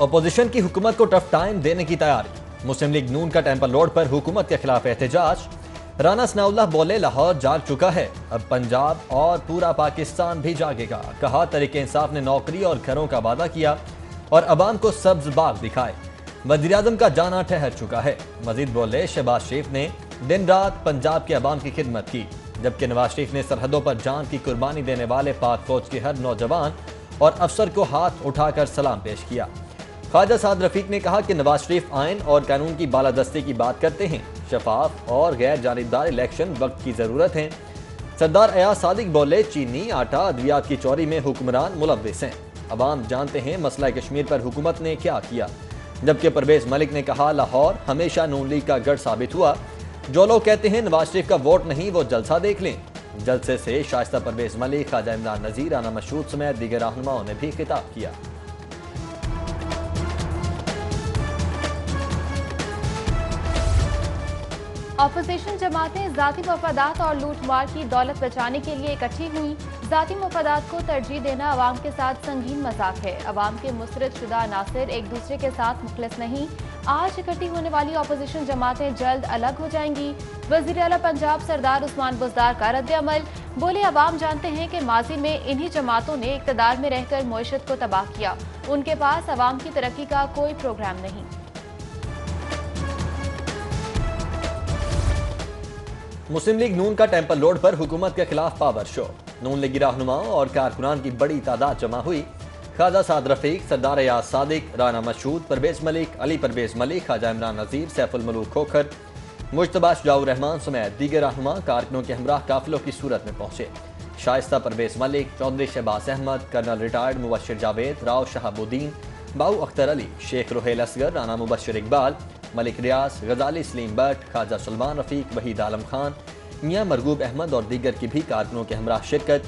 Opposition की हुकूमत को टफ टाइम देने की तैयारी। मुस्लिम लीग नून का टेंपल रोड पर हुकूमत के खिलाफ एहतजाज। राना सनाउल्लाह बोले लाहौर जाग चुका है, अब पंजाब और पूरा पाकिस्तान भी जागेगा। कहा तरीके इंसाफ ने नौकरी और घरों का वादा किया और अवाम को सब्ज बाग दिखाए। वज़ीर-ए-आज़म का जाना ठहर चुका है। मजीद बोले शहबाज शरीफ ने दिन रात पंजाब के अवाम की खिदमत की, जबकि नवाज शरीफ ने सरहदों पर जान की कुर्बानी देने वाले पाक फौज के हर नौजवान और अफसर को हाथ उठाकर सलाम पेश किया। ख्वाजा साद रफीक ने कहा कि नवाज शरीफ आइन और कानून की बालादस्ती की बात करते हैं, शफाफ और गैर जानिबदार इलेक्शन वक्त की जरूरत है। सरदार अयाज सादिक बोले चीनी आटा अद्वियात की चोरी में हुक्मरान मुलव्विस हैं, अवाम जानते हैं मसला कश्मीर पर हुकूमत ने क्या किया। जबकि परवेज मलिक ने कहा लाहौर हमेशा नून लीग का गढ़ साबित हुआ, जो लोग कहते हैं नवाज शरीफ का वोट नहीं वो जलसा देख लें। जलसे से शाइस्ता परवेज मलिक, ख्वाजा इमरान नजीर, राना मशहूद समेत दीगर रहनुमाओं ने भी खिताब किया। अपोजिशन जमातें जाती मफादात और लूटमार की दौलत बचाने के लिए इकट्ठी हुई। जाती मफादात को तरजीह देना अवाम के साथ संगीन मजाक है। अवाम के मुस्तरद शुदा अनासिर एक दूसरे के साथ मुखलिस नहीं। आज इकट्ठी होने वाली अपोजिशन जमातें जल्द अलग हो जाएंगी। वजीर आला पंजाब सरदार उस्मान बुज़दार का रद्द-ए-अमल। बोले अवाम जानते हैं कि माजी में इन्हीं जमातों ने इक़्तिदार में रहकर मईशत को तबाह किया। उनके पास अवाम की तरक्की का कोई प्रोग्राम नहीं। मुस्लिम लीग नून का टेंपल रोड पर हुकूमत के खिलाफ पावर शो। नून लीगी रहनुमाओं और कारकुनान की बड़ी तादाद जमा हुई। ख्वाजा साद रफीक, सरदार अयाज सादिक, राना मशहूद, परवेज मलिक, अली परवेज मलिक, ख्वाजा इमरान नजीर, सैफुल मलूक खोखर, मुज्तबा शुजाउर रहमान समेत दीगर रहनुमा कारकुनों के हमराह काफिलों की सूरत में पहुंचे। शाइस्ता परवेज मलिक, चौधरी शहबाज अहमद, कर्नल रिटायर्ड मुबशर जावेद, राव शहाबुद्दीन, बाऊ अख्तर अली, शेख रोहेल असगर, राना मुबशर इकबाल, मलिक रियाज, गजाली सलीम बट, ख्वाजा सलमान रफीक, वहीद आलम खान, मियां मरगूब अहमद और दीगर की भी कारकुनों के हमरा शिरकत।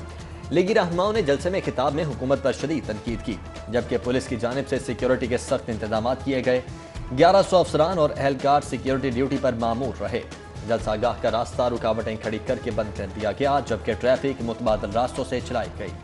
लीगी रहनुमाओं ने जलसे में खिताब में हुकूमत पर शदीद तनकीद की, जबकि पुलिस की जानिब से सिक्योरिटी के सख्त इंतजाम किए गए। 1100 अफसरान और एहलकार सिक्योरिटी ड्यूटी पर मामूर रहे। जलसागाह का रास्ता रुकावटें खड़ी करके बंद कर दिया गया, जबकि ट्रैफिक मुतबादल रास्तों से चलाई गई।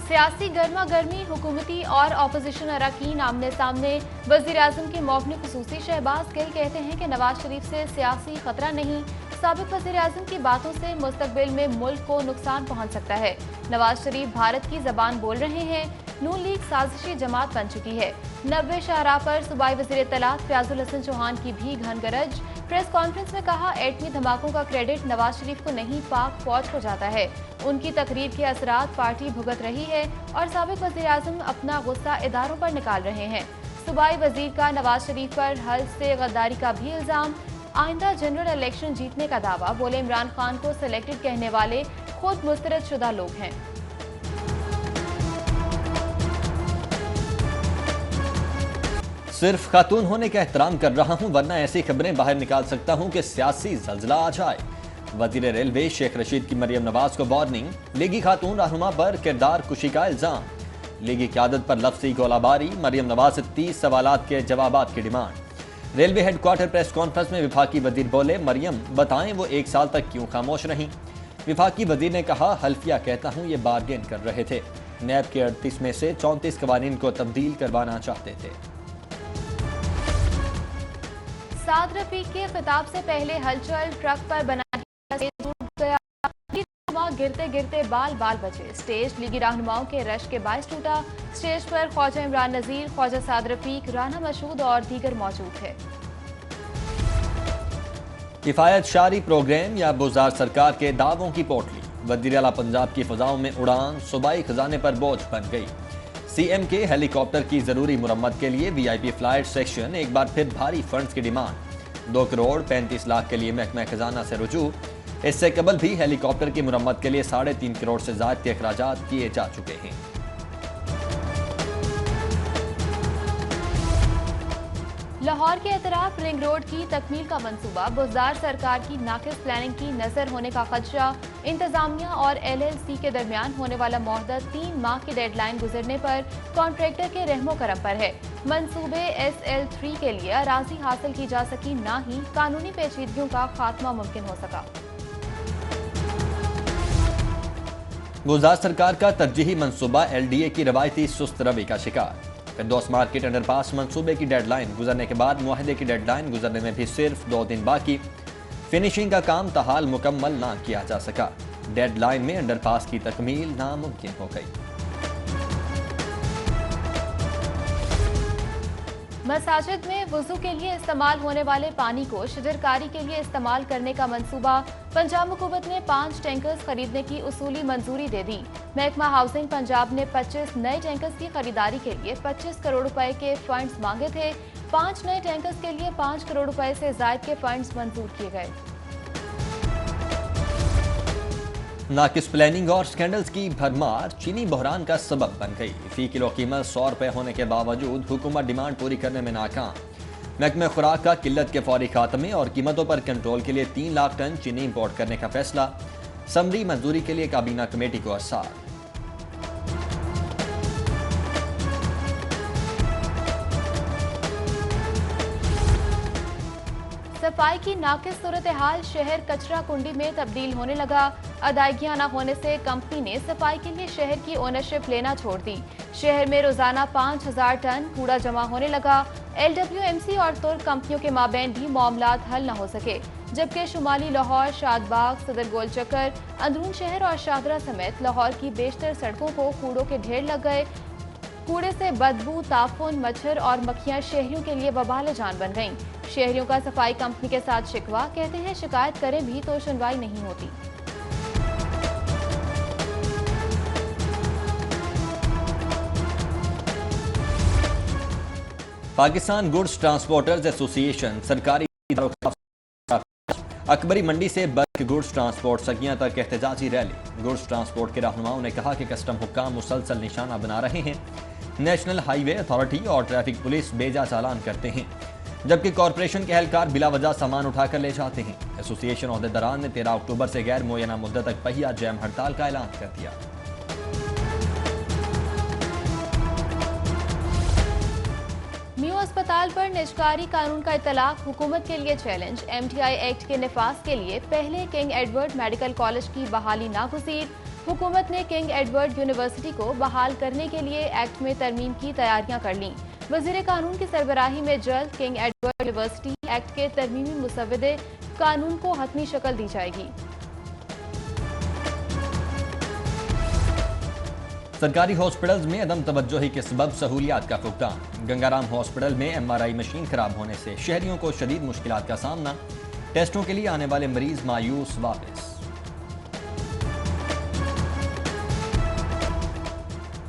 सियासी गर्मा गर्मी, हुकूमती और अपोजिशन अरकान आमने सामने। वज़ीर-ए-आज़म के मौक़िफ़ ख़ुसूसी शहबाज गिल कहते हैं कि नवाज शरीफ से सियासी खतरा नहीं। साबिक़ वज़ीर-ए-आज़म की बातों से मुस्तक़बिल में मुल्क को नुकसान पहुँच सकता है। नवाज शरीफ भारत की ज़बान बोल रहे हैं। नून लीग साजिशी जमात बन चुकी है। 90 शाहराह पर सूबाई वज़ीर इत्तलात फयाजुल हसन चौहान की भी घन गरज। प्रेस कॉन्फ्रेंस में कहा एटमी धमाकों का क्रेडिट नवाज शरीफ को नहीं पाक फौज को जाता है। उनकी तकरीर के असरात पार्टी भुगत रही है और साबिक़ वज़ीर-ए-आज़म अपना गुस्सा इदारों पर निकाल रहे हैं। सूबाई वज़ीर का नवाज शरीफ पर हल से गद्दारी का भी इल्ज़ाम। आइंदा जनरल इलेक्शन जीतने का दावा। बोले इमरान खान को सिलेक्टेड कहने वाले खुद मुस्तरद शुदा लोग हैं। सिर्फ खातून होने का एहतराम कर रहा हूं, वरना ऐसी खबरें बाहर निकाल सकता हूं कि सियासी जल्जला आ जाए। वजीर रेलवे शेख रशीद की मरियम नवाज को वार्निंग। लीगी खातून रहनुमा पर किरदार कुशी का इल्जाम। लीगी क़यादत पर लफ्ज़ी गोलाबारी। मरियम नवाज से 30 सवालात के जवाबात की demand. Railway headquarter press conference में विफाकी वजीर बोले मरियम बताएं वो 1 साल तक क्यों खामोश रहीं। विफाकी वजीर ने कहा हल्फिया कहता हूं ये बार्गेन कर रहे थे। नैब के 38 में से 34 कवानीन को तब्दील करवाना चाहते थे। साद रफीक के खिताब से पहले हलचल। ट्रक पर बना गया, गिरते गिरते बाल बाल बचे। स्टेज लीगी रहनुमाओं के रश के बायस टूटा। स्टेज पर ख्वाजा इमरान नजीर, ख्वाजा साद रफीक, राना मशहूद और दीगर मौजूद थे। किफायत शारी प्रोग्राम या बुज़दार सरकार के दावों की पोटली। वज़ीर आला पंजाब की फ़ज़ाओं में उड़ान सूबाई खजाने पर बोझ बन गई। सीएम के हेलीकॉप्टर की जरूरी मुरम्मत के लिए वीआईपी फ्लाइट सेक्शन एक बार फिर भारी फंड्स की डिमांड। 2 करोड़ 35 लाख के लिए महकमा खजाना से रुजू। इससे कबल भी हेलीकॉप्टर की मुरम्मत के लिए 3.5 करोड़ से ज़ायद के अखराजात किए जा चुके हैं। लाहौर के अतराफ रिंग रोड की तकमील का मंसूबा। बुज़दार सरकार की नाकिस प्लानिंग की नजर होने का खदशा। इंतजामिया और एलएलसी के दरमियान होने वाला मुहदत 3 माह की डेडलाइन गुजरने पर कॉन्ट्रैक्टर के रहमो करम पर है। मंसूबे SL3 के लिए अराजी हासिल की जा सकी, ना ही कानूनी पेचीदगियों का खात्मा मुमकिन हो सका। गुलजार सरकार का तरजीही मंसूबा LDA की रवायती सुस्त रवि का शिकार। फिरदौस मार्केट अंडरपास मंसूबे की डेडलाइन गुजरने के बाद मुआहदे की डेडलाइन गुजरने में भी सिर्फ 2 दिन बाकी। फिनिशिंग का काम ताहाल मुकम्मल ना किया जा सका। डेडलाइन में अंडरपास की तकमील नामुमकिन हो गई। मसाजिद में वुजू के लिए इस्तेमाल होने वाले पानी को शजरकारी के लिए इस्तेमाल करने का मंसूबा। पंजाब हुकूमत ने 5 टैंकर्स खरीदने की उसूली मंजूरी दे दी। महकमा हाउसिंग पंजाब ने 25 नए टैंकर्स की खरीदारी के लिए 25 करोड़ रुपए के फंड्स मांगे थे। 5 नए टैंकर्स के लिए 5 करोड़ रुपए से जायद के फंड्स मंजूर किए गए। नाकिस प्लानिंग और स्कैंडल्स की भरमार चीनी बहरान का सबब बन गई। फी किलो कीमत 100 रुपए होने के बावजूद हुकूमत डिमांड पूरी करने में नाकाम। महकमे खुराक का किल्लत के फौरी खात्मे और कीमतों पर कंट्रोल के लिए 3 लाख टन चीनी इंपोर्ट करने का फैसला। समरी मंजूरी के लिए काबीना कमेटी को अरसाल। सफाई की नाकिस सूरत हाल शहर कचरा कुंडी में तब्दील होने लगा। अदायगियां न होने से कंपनी ने सफाई के लिए शहर की ओनरशिप लेना छोड़ दी। शहर में रोजाना 5000 टन कूड़ा जमा होने लगा। LWMC और तुर्क कंपनियों के माबैन भी मामलात हल न हो सके, जबकि शुमाली लाहौर, शादबाग, सदर गोल चक्कर, अंदरून शहर और शादरा समेत लाहौर की बेशतर सड़कों को कूड़ों के ढेर लग गए। कूड़े से बदबू, ताफुन, मच्छर और मक्खियां शहरियों के लिए वबाल जान बन गईं। शहरियों का सफाई कंपनी के साथ शिकवा, कहते हैं शिकायत करें भी तो सुनवाई नहीं होती। पाकिस्तान गुड्स ट्रांसपोर्टर्स एसोसिएशन सरकारी अकबरी मंडी से बल्क गुड्स ट्रांसपोर्ट सगियां तक एहतजाजी रैली। गुड्स ट्रांसपोर्ट के रहनुमाओं ने कहा कि कस्टम हुक्काम मुसलसल निशाना बना रहे हैं। नेशनल हाईवे अथॉरिटी और ट्रैफिक पुलिस बेजा चालान करते हैं, जबकि कॉरपोरेशन के एहलकार बिला वजह सामान उठाकर ले जाते हैं। एसोसिएशन ओहदेदारान ने 13 अक्टूबर से गैर मुय्यना मुद्दत तक पहिया जैम हड़ताल का ऐलान कर दिया। म्यू अस्पताल पर निजकारी कानून का इतलाक हुकूमत के लिए चैलेंज। MTI एक्ट के निफाज के लिए पहले किंग एडवर्ड मेडिकल कॉलेज की बहाली नागुज़ीर। हुकूमत ने किंग एडवर्ड यूनिवर्सिटी को बहाल करने के लिए एक्ट में तरमीम की तैयारियां कर लीं। वज़ीर कानून की सरबराही में जल्द किंग एडवर्ड यूनिवर्सिटी एक्ट के तरमीमी मुसव्वदे कानून को हतमी शक्ल दी जाएगी। सरकारी हॉस्पिटल्स में अदम तवज्जोही के सबब सहूलियात का फुकदान। गंगाराम हॉस्पिटल में MRI मशीन खराब होने से शहरियों को शदीद मुश्किलात का सामना। टेस्टों के लिए आने वाले मरीज मायूस वापस।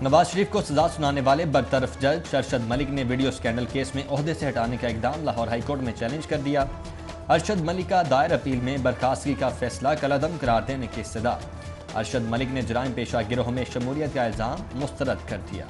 नवाज शरीफ को सजा सुनाने वाले बरतरफ जज अरशद मलिक ने वीडियो स्कैंडल केस में ओहदे से हटाने का इकदाम लाहौर हाईकोर्ट में चैलेंज कर दिया। अरशद मलिक का दायर अपील में बर्खास्तगी का फैसला कलअदम करार देने की इस्तदा। अरशद मलिक ने जराइम पेशा गिरोह में शमूलियत का इल्जाम मुस्तरद कर दिया।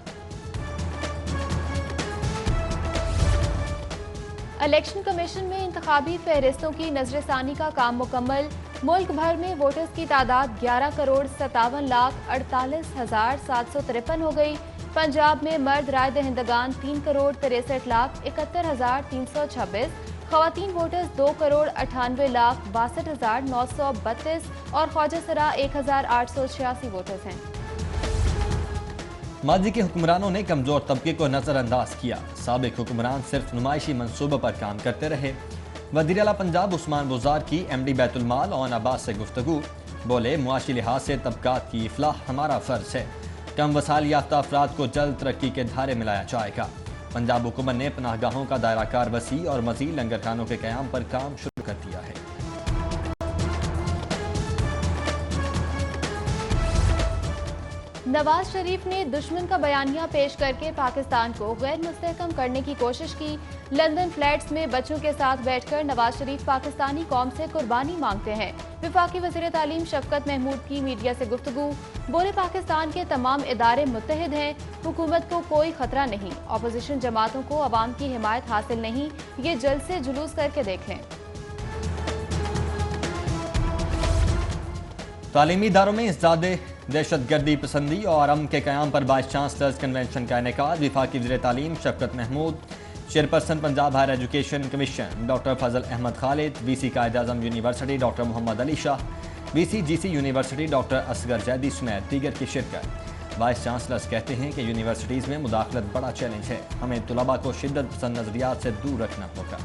इलेक्शन कमीशन में इंतखाबी फहरिस्तों की नजरसानी का काम मुकम्मल। मुल्क भर में वोटर्स की तादाद 11,57,48,753 हो गई। पंजाब में मर्द राय दहिंदगान 3,63,71,326, खवातीन वोटर्स 2,98,62,932 और ख्वाजा सरा 1,886 वोटर्स हैं। माजी के हुक्मरानों ने कमजोर तबके को नजरअंदाज किया। साबिक हुक्मरान सिर्फ नुमाइशी मंसूबों पर काम करते रहे। वज़ीर आला पंजाब उस्मान बुज़ार की MD बैतुल माल और अब्बास से गुफ्तगू। बोले, मुआशी लिहाज से तबकात की इफलाह हमारा फर्ज है। कम वसाइल याफ्ता अफराद को जल्द तरक्की के धारे में लाया जाएगा। पंजाब हुकूमत ने पनाहगाहों का दायराकार वसी और मज़ीद लंगरखानों के क़याम पर काम शुरू कर दिया है। नवाज शरीफ ने दुश्मन का बयानिया पेश करके पाकिस्तान को गैर मुस्तहकम करने की कोशिश की। लंदन फ्लैट्स में बच्चों के साथ बैठकर नवाज शरीफ पाकिस्तानी कौम से कुर्बानी मांगते हैं। विफाकी वज़ीर तालीम शफकत महमूद की मीडिया से गुफ्तगू। बोले, पाकिस्तान के तमाम इदारे मुत्तहिद हैं, हुकूमत को कोई खतरा नहीं। अपोजिशन जमातों को अवाम की हिमायत हासिल नहीं, ये जल्द से जुलूस करके देख लें। तालीमी इदारों में इज़्ज़ादे दहशतगर्दी पसंदी और अमन के क़याम पर वाइस चांसलर्स कन्वेंशन का इनेकाद। विफाकी वज़ीर तालीम Shafqat Mahmood, chairperson Punjab higher education commission doctor Fazal Ahmad Khalid, VC Quaid-e-Azam university doctor Mohammad Ali Shah, VCGC university doctor Asghar Zaidi समेत दीगर की शिरकत। वाइस चांसलर्स कहते हैं कि यूनिवर्सिटीज़ में मुदाखलत बड़ा चैलेंज है, हमें तुलबा को शिद्दत पसंद नजरियात से दूर रखना होगा।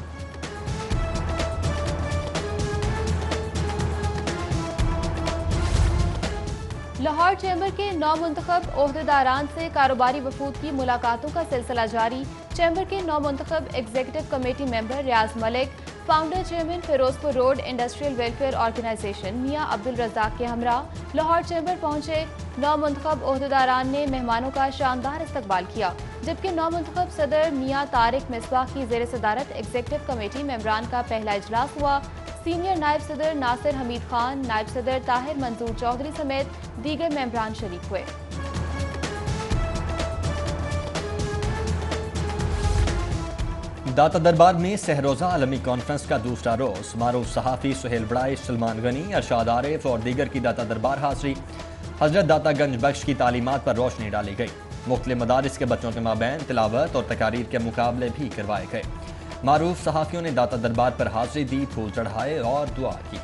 लाहौर चैम्बर के नौमुंतखब ओहदेदारान से कारोबारी वफूद की मुलाकातों का सिलसिला जारी। चैम्बर के नौमुंतखब executive committee member Riaz Malik, founder chairman Ferozepur road industrial welfare organisation Mian Abdul Razzaq के हमरा लाहौर चैम्बर पहुंचे। नौमुंतखब ओहदेदारान ने मेहमानों का शानदार इस्तकबाल किया, जबकि नौमुंतखब सदर मियां तारिक मिसबाह की जेर सदारत एग्जीक्यूटिव कमेटी मेंबरान का पहला इजलास हुआ। सीनियर नायब सदर नासिर हमीद खान, नायब सदर ताहिर मंजूर चौधरी समेत दीगर मेंबरान शरीक हुए। दाता दरबार में सहरोजा आलमी कॉन्फ्रेंस का दूसरा रोज मारूफ सहाफ़ी सुहेल बड़ाई, सलमान गनी, अरशाद आरिफ और दीगर की दाता दरबार हाजिरी। हजरत दाता गंज बख्श की तालीमात पर रोशनी डाली गई। मुख्तलिफ मदारिस के बच्चों के माबैन तिलावत और तकारीर के मुकाबले भी करवाए गए। मारूफ सहाफ़ियों ने दाता दरबार पर हाजिरी दी, फूल चढ़ाए और दुआ की।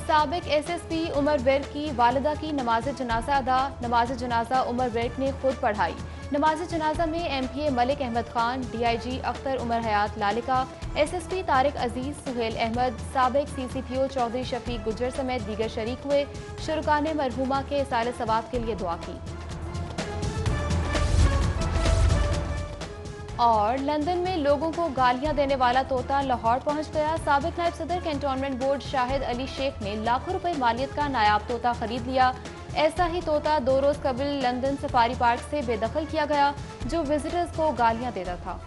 साबिक SSP उमर विर्क की वालिदा की नमाज जनाजा अदा। नमाज जनाजा उमर विर्क ने खुद पढ़ाई। नमाज जनाजा में MPA मलिक अहमद खान, DIG अख्तर उमर हयात लालिका, SSP तारिक अजीज, सुहेल अहमद, साबिक CCPO चौधरी शफीक गुज्जर समेत दीगर शरीक हुए। शुरका ने मरहूमा के साले सवाब के लिए दुआ की। और लंदन में लोगों को गालियां देने वाला तोता लाहौर पहुंच गया। साबिक नायब सदर कैंटोनमेंट बोर्ड शाहिद अली शेख ने लाखों रुपए मालियत का नायाब तोता खरीद लिया। ऐसा ही तोता 2 रोज कबल लंदन सफारी पार्क से बेदखल किया गया, जो विजिटर्स को गालियां देता था।